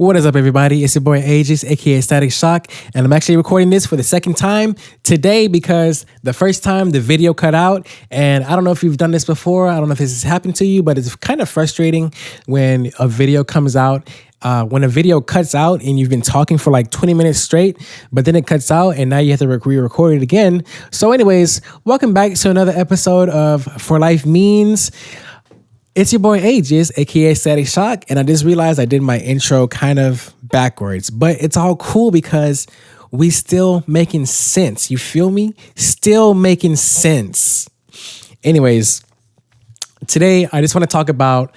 What is up, everybody? It's your boy Agius, aka Static Shock, and I'm actually recording this for the second time today because the first time the video cut out, and I don't know if you've done this before. I don't know if this has happened to you, but it's kind of frustrating when a video comes out. When a video cuts out and you've been talking for like 20 minutes straight, but then it cuts out and now you have to re-record it again. So anyways, welcome back to another episode of For Life Means. It's your boy Agius, aka Static Shock, and I just realized I did my intro kind of backwards, but it's all cool because we still making sense. You feel me? Still making sense. Anyways, today I just want to talk about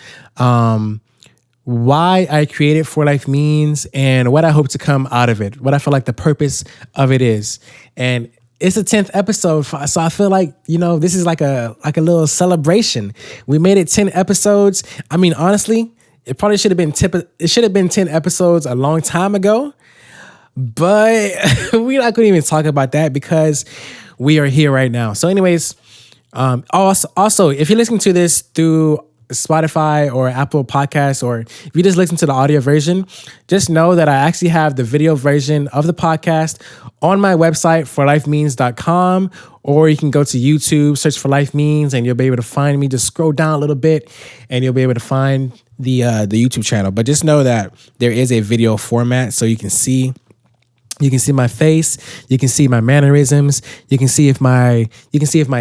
why I created For Life Means and what I hope to come out of it, what I feel like the purpose of it is. And it's the 10th episode, so I feel like, this is like a little celebration. We made it 10 episodes. I mean, honestly, it probably should have been 10 episodes a long time ago, but we're not going to even talk about that because we are here right now. So anyways, also, if you're listening to this through Spotify or Apple Podcasts, or if you just listen to the audio version, just know that I actually have the video version of the podcast on my website, forlifemeans.com, or you can go to YouTube, search For Life Means, and you'll be able to find me. Just scroll down a little bit and you'll be able to find the YouTube channel. But just know that there is a video format so you can see my face, you can see my mannerisms, you can see if my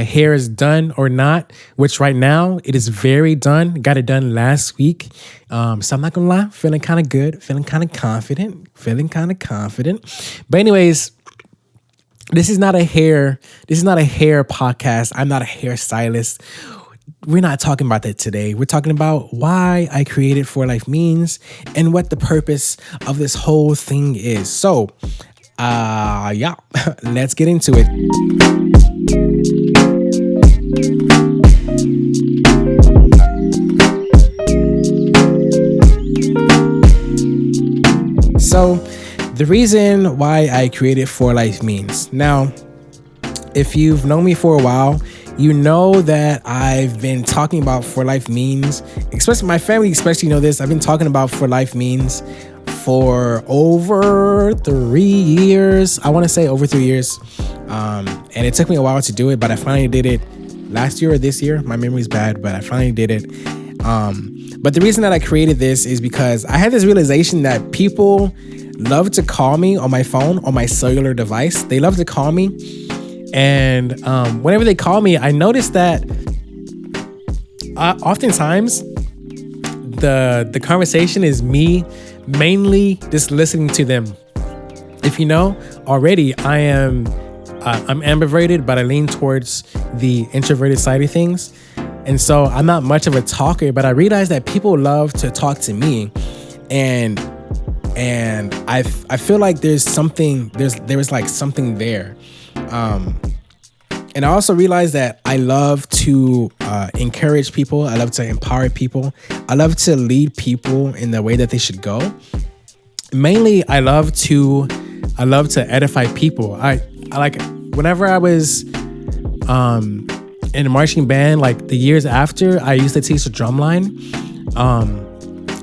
hair is done or not, which right now it is very done. Got it done last week. So I'm not gonna lie, feeling kind of good, feeling kind of confident. But anyways, this is not a hair podcast. I'm not a hairstylist. We're not talking about that today. We're talking about why I created For Life Means and what the purpose of this whole thing is. So, let's get into it. So, the reason why I created For Life Means. Now, if you've known me for a while, you know that I've been talking about For Life Means, especially my family, especially know this. I've been talking about For Life Means for over 3 years. I want to say over 3 years. And it took me a while to do it, but I finally did it last year or this year. My memory's bad, but I finally did it. But the reason that I created this is because I had this realization that people love to call me on my phone, on my cellular device. They love to call me. And whenever they call me, I notice that oftentimes the conversation is me mainly just listening to them. If you know already, I'm ambiverted, but I lean towards the introverted side of things. And so I'm not much of a talker, but I realize that people love to talk to me. And I feel like there was like something there. And I also realized that I love to encourage people. I love to empower people. I love to lead people in the way that they should go. Mainly, I love to edify people. I like whenever I was in a marching band, like the years after, I used to teach the drumline.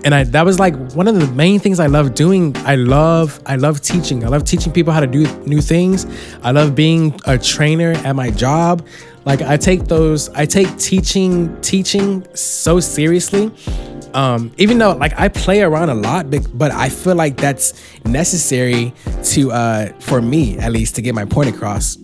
And that was like one of the main things I love doing. I love teaching. I love teaching people how to do new things. I love being a trainer at my job. Like I take teaching so seriously. Even though like I play around a lot, but I feel like that's necessary for me at least to get my point across.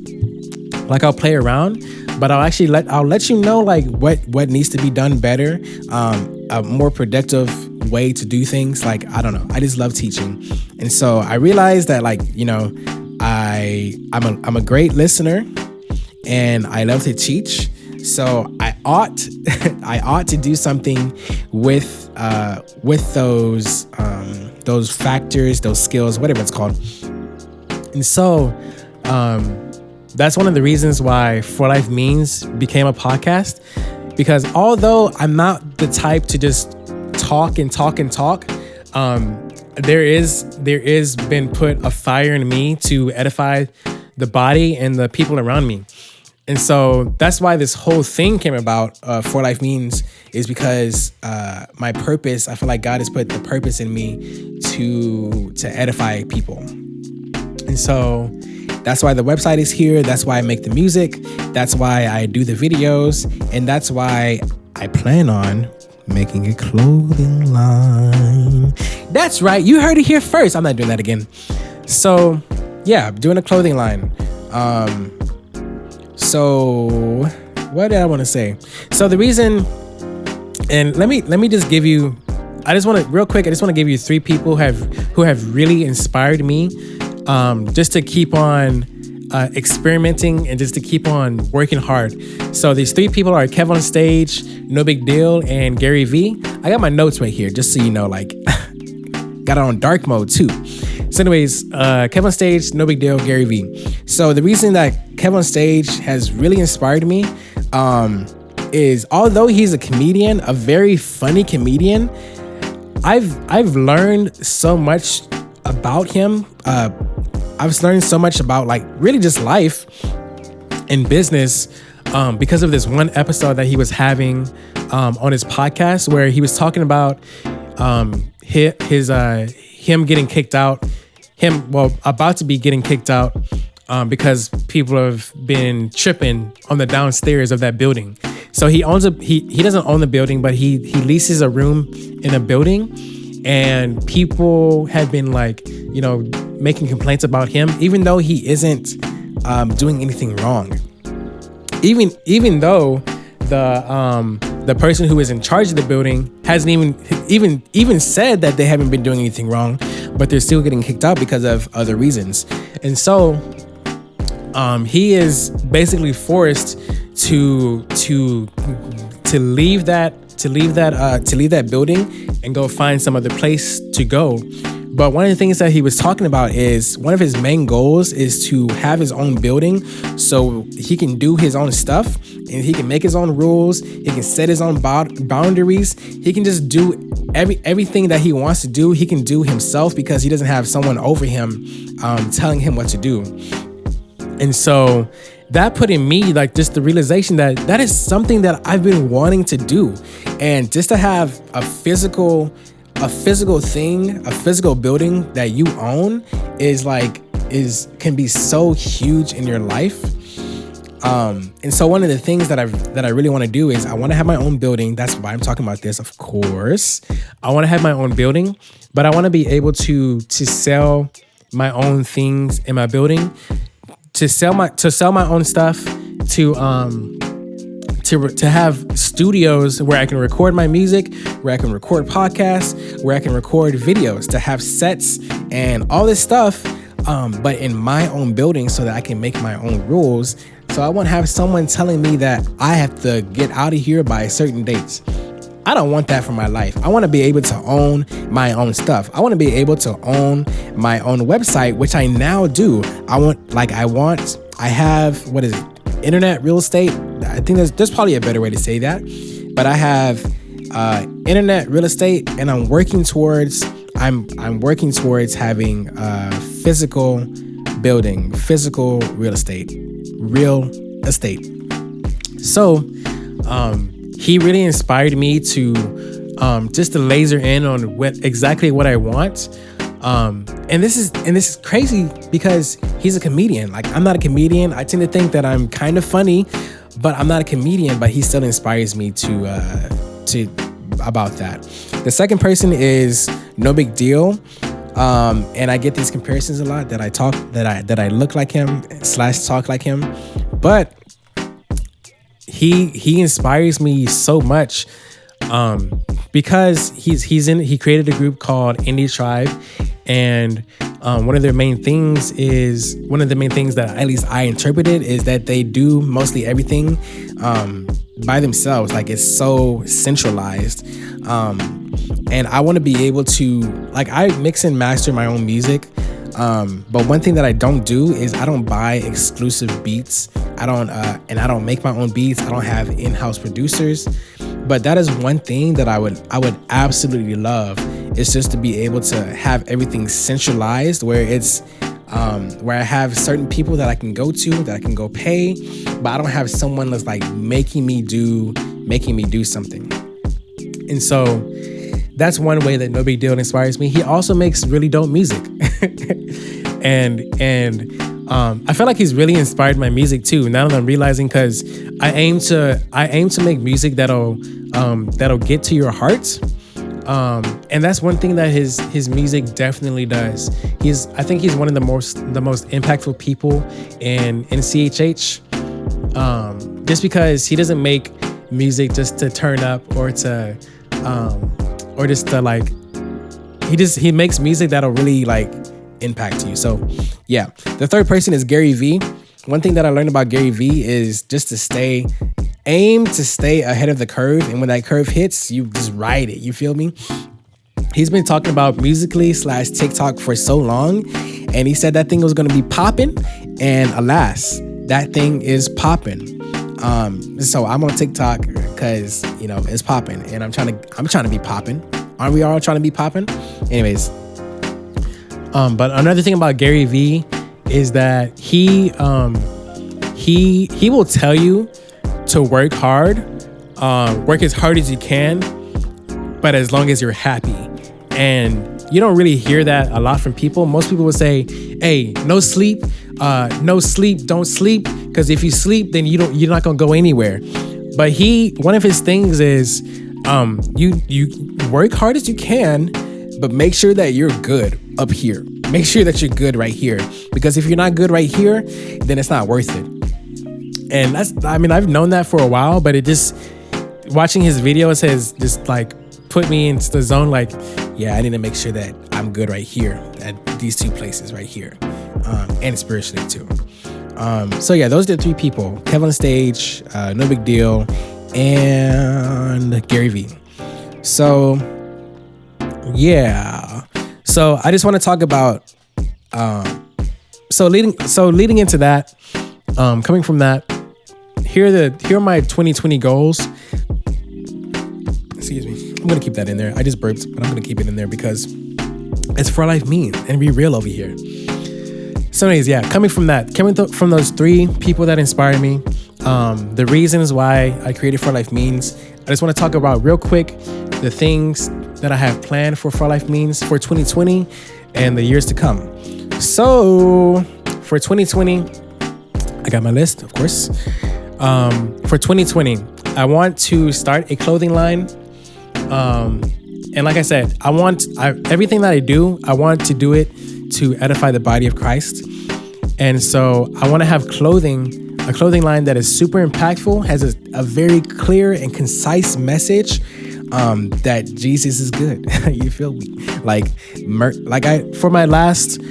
Like I'll play around, but I'll let you know like what needs to be done better, a more productive way to do things. Like I don't know, I just love teaching, and so I realized that like I'm a great listener, and I love to teach. So I ought to do something with those factors, those skills, whatever it's called, and so that's one of the reasons why For Life Means became a podcast, because although I'm not the type to just talk, there is been put a fire in me to edify the body and the people around me. And so that's why this whole thing came about. For Life Means is because my purpose. I feel like God has put the purpose in me to edify people, and so that's why the website is here. That's why I make the music. That's why I do the videos, and that's why I plan on making a clothing line. That's right. You heard it here first. I'm not doing that again. So yeah, doing a clothing line. So what did I want to say? So the reason, and let me just give you, I just want to give you 3 people who have really inspired me, just to keep on experimenting and just to keep on working hard. So these 3 people are Kevin on Stage, No Big Deal, and Gary V. I got my notes right here, just so you know, like got it on dark mode too. So anyways, Kevin on Stage, No Big Deal, Gary V. So the reason that Kevin on Stage has really inspired me is, although he's a comedian, a very funny comedian, I've learned so much about him. I've learned so much about like really just life and business because of this one episode that he was having on his podcast, where he was talking about him getting kicked out, about to be getting kicked out because people have been tripping on the downstairs of that building. So he doesn't own the building, but he leases a room in a building, and people had been like, you know, making complaints about him, even though he isn't doing anything wrong. Even though the person who is in charge of the building hasn't even said that they haven't been doing anything wrong, but they're still getting kicked out because of other reasons. And so he is basically forced to leave that building and go find some other place to go. But one of the things that he was talking about is one of his main goals is to have his own building so he can do his own stuff and he can make his own rules. He can set his own boundaries. He can just do everything that he wants to do. He can do himself because he doesn't have someone over him telling him what to do. And so that put in me like just the realization that that is something that I've been wanting to do. And just to have a physical thing, a physical building that you own can be so huge in your life. And so one of the things that I really want to do is I want to have my own building. That's why I'm talking about this, of course. I want to have my own building, but I want to be able to sell my own things in my building, to sell my own stuff, to have studios where I can record my music, where I can record podcasts, where I can record videos, to have sets and all this stuff, but in my own building so that I can make my own rules. So I won't have someone telling me that I have to get out of here by certain dates. I don't want that for my life. I want to be able to own my own stuff. I want to be able to own my own website, which I now do. I have, what is it? Internet real estate. I think there's probably a better way to say that, but I have internet real estate, and I'm working towards having a physical building, physical real estate. So he really inspired me to just to laser in on exactly what I want. And this is crazy because he's a comedian. Like, I'm not a comedian. I tend to think that I'm kind of funny, but I'm not a comedian. But he still inspires me to about that. The second person is No Big Deal, and I get these comparisons a lot that I look like him / talk like him, but he inspires me so much because he created a group called Indie Tribe. And one of the main things that at least I interpreted is that they do mostly everything by themselves. Like, it's so centralized. And I want to be able to, like, I mix and master my own music. But one thing that I don't do is I don't buy exclusive beats. I don't make my own beats. I don't have in-house producers. But that is one thing that I would absolutely love, is just to be able to have everything centralized, where it's where I have certain people that I can go to, that I can go pay, but I don't have someone that's like making me do something. And so that's one way that No Big Deal inspires me. He also makes really dope music. and I feel like he's really inspired my music too. Now that I'm realizing, because I aim to make music that'll get to your heart. And that's one thing that his music definitely does. I think he's one of the most impactful people in CHH. Just because he doesn't make music just to turn up or just to like, he makes music that'll really like impact you. So yeah, the third person is Gary Vee. One thing that I learned about Gary Vee is just to aim to stay ahead of the curve. And when that curve hits, you just ride it. You feel me? He's been talking about Musical.ly/TikTok for so long. And he said that thing was going to be popping. And alas, that thing is popping. So I'm on TikTok because, it's popping. And I'm trying to be popping. Aren't we all trying to be popping? Anyways. But another thing about Gary Vee is that he will tell you to work hard, work as hard as you can, but as long as you're happy. And you don't really hear that a lot from people. Most people will say, hey, no sleep, don't sleep, because if you sleep, then you're not gonna go anywhere. But one of his things is you work hard as you can, but make sure that you're good up here. Make sure that you're good right here, because if you're not good right here, then it's not worth it. And I've known that for a while, but it just, watching his videos has just like put me into the zone. Like, yeah, I need to make sure that I'm good right here at these two places right here, and spiritually too. So yeah, those are the three people: Kevin Stage, No Big Deal, and Gary Vee. So yeah, so I just want to talk about leading into that, coming from that, here are my 2020 goals. Excuse me, I'm gonna keep that in there. I just burped, but I'm gonna keep it in there because it's For Life Means and be real over here. So anyways, yeah, coming from from those three people that inspire me, the reasons why I created For Life Means, I just want to talk about real quick the things that I have planned for Life Means for 2020 and the years to come. So for 2020, I got my list, of course. For 2020, I want to start a clothing line. And like I said, everything that I do, I want to do it to edify the body of Christ. And so I want to have a clothing line that is super impactful, has a very clear and concise message, that Jesus is good. You feel me? For my last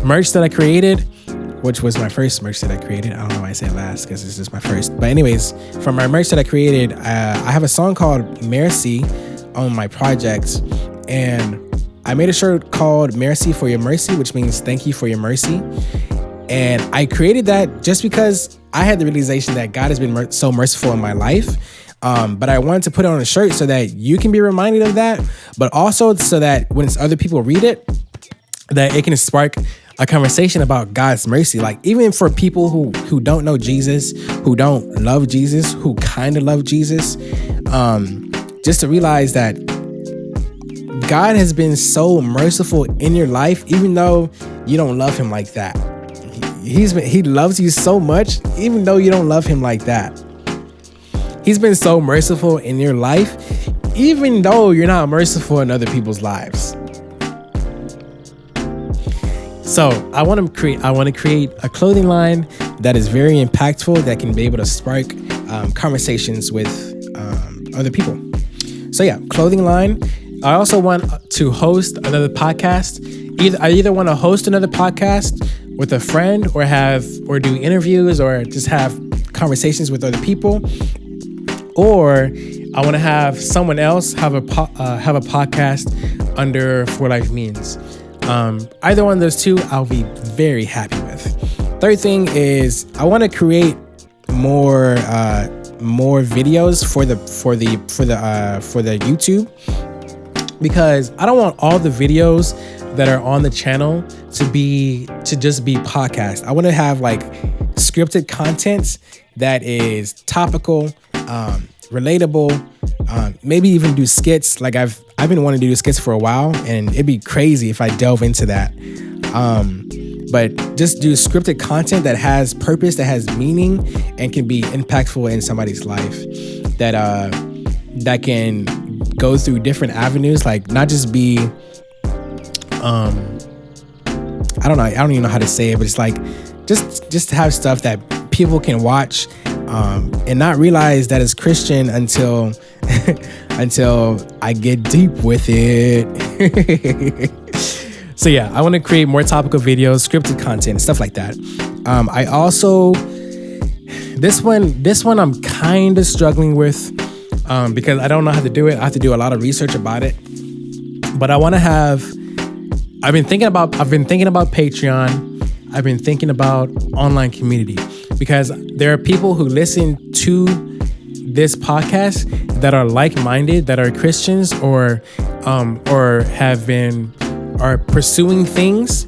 merch that I created, which was my first merch that I created. I don't know why I say last, because this is my first. But anyways, from my merch that I created, I have a song called Mercy on my project, and I made a shirt called Mercy for Your Mercy, which means thank you for your mercy. And I created that just because I had the realization that God has been so merciful in my life. But I wanted to put it on a shirt so that you can be reminded of that, but also so that when other people read it, that it can spark a conversation about God's mercy. Like, even for people who don't know Jesus, who don't love Jesus, who kind of love Jesus, just to realize that God has been so merciful in your life, even though you don't love him like that. He loves you so much, even though you don't love him like that. He's been so merciful in your life, even though you're not merciful in other people's lives. So I want to create a clothing line that is very impactful, that can be able to spark conversations with other people. So yeah, clothing line. I also want to host another podcast. I either want to host another podcast with a friend, or do interviews, or just have conversations with other people, or I want to have someone else have a podcast under For Life Means. Either one of those two, I'll be very happy with. Third thing is I want to create more videos for the YouTube. because I don't want all the videos that are on the channel to just be podcast. I want to have like scripted content that is topical, relatable, maybe even do skits. Like I've been wanting to do skits for a while, and it'd be crazy if I delve into that. But just do scripted content that has purpose, that has meaning, and can be impactful in somebody's life. That can go through different avenues, like not just be, I don't even know how to say it, but it's like just have stuff that people can watch, and not realize that it's Christian until I get deep with it. So yeah, I want to create more topical videos, scripted content, stuff like that. I also, this one I'm kind of struggling with, because I don't know how to do it. I have to do a lot of research about it. But I want to have, I've been thinking about Patreon. I've been thinking about online community, because there are people who listen to this podcast that are like-minded, that are Christians, or are pursuing things,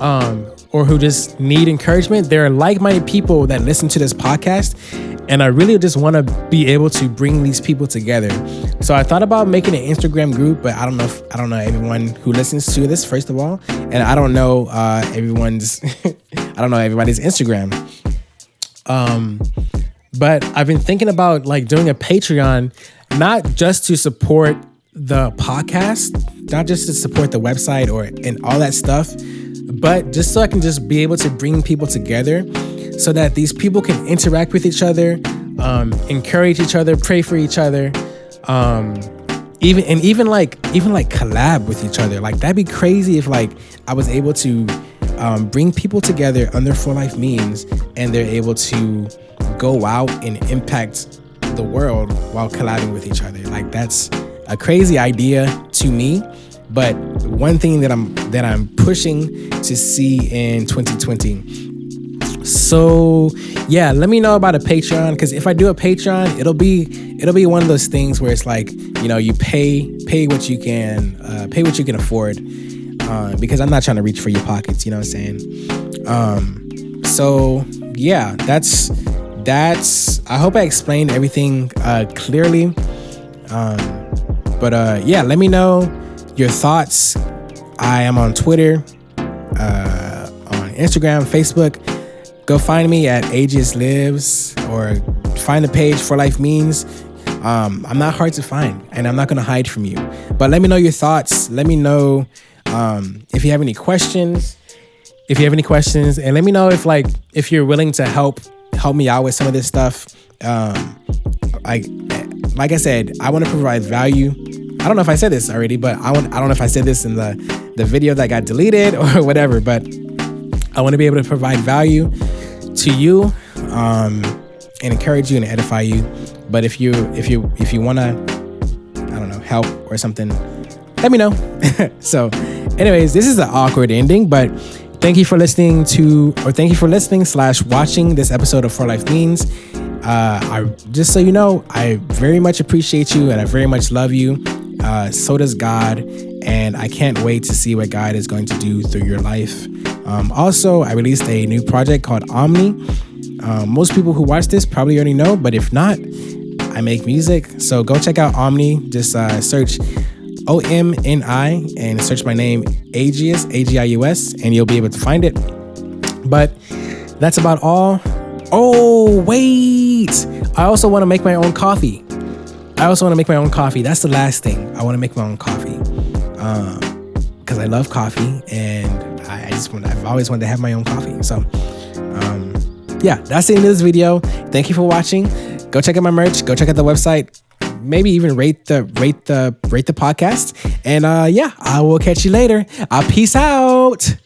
or who just need encouragement. There are like-minded people that listen to this podcast, and I really just want to be able to bring these people together. So I thought about making an Instagram group, but I don't know everyone who listens to this, first of all, and I don't know everybody's Instagram. But I've been thinking about like doing a Patreon, not just to support the podcast, not just to support the website and all that stuff, but just so I can just be able to bring people together, so that these people can interact with each other, encourage each other, pray for each other, even like collab with each other. Like that'd be crazy if like I was able to bring people together under For Life Means, and they're able to go out and impact the world while collabing with each other. Like that's a crazy idea to me, but one thing that I'm pushing to see in 2020. So yeah, let me know about a Patreon, because if I do a Patreon, it'll be one of those things where it's like, you know, you pay what you can afford, because I'm not trying to reach for your pockets, you know what I'm saying? So yeah, that's I hope I explained everything clearly. But yeah, let me know your thoughts. I am on Twitter, on Instagram, Facebook. Go find me at Agius Lives, or find the page For Life Means. I'm not hard to find, and I'm not going to hide from you. But let me know your thoughts. Let me know if you have any questions. And let me know if you're willing to help me out with some of this stuff. Like I said, I want to provide value. I don't know if I said this already, but I don't know if I said this in the video that got deleted or whatever, but I want to be able to provide value to you, and encourage you and edify you. But if you want to, I don't know, help or something, let me know. So anyways, this is an awkward ending, but thank you for listening / watching this episode of For Life Means. Just so you know, I very much appreciate you, and I very much love you. So does God, and I can't wait to see what God is going to do through your life. Also, I released a new project called Omni. Most people who watch this probably already know, but if not, I make music. So go check out Omni. Just search OMNI and search my name, Agius, Agius, and you'll be able to find it. But that's about all. Oh, wait. I also want to make my own coffee. That's the last thing. I want to make my own coffee. Because I love coffee, and I've always wanted to have my own coffee. So, yeah, that's the end of this video. Thank you for watching. Go check out my merch. Go check out the website. Maybe even rate the podcast. And yeah, I will catch you later. Peace out.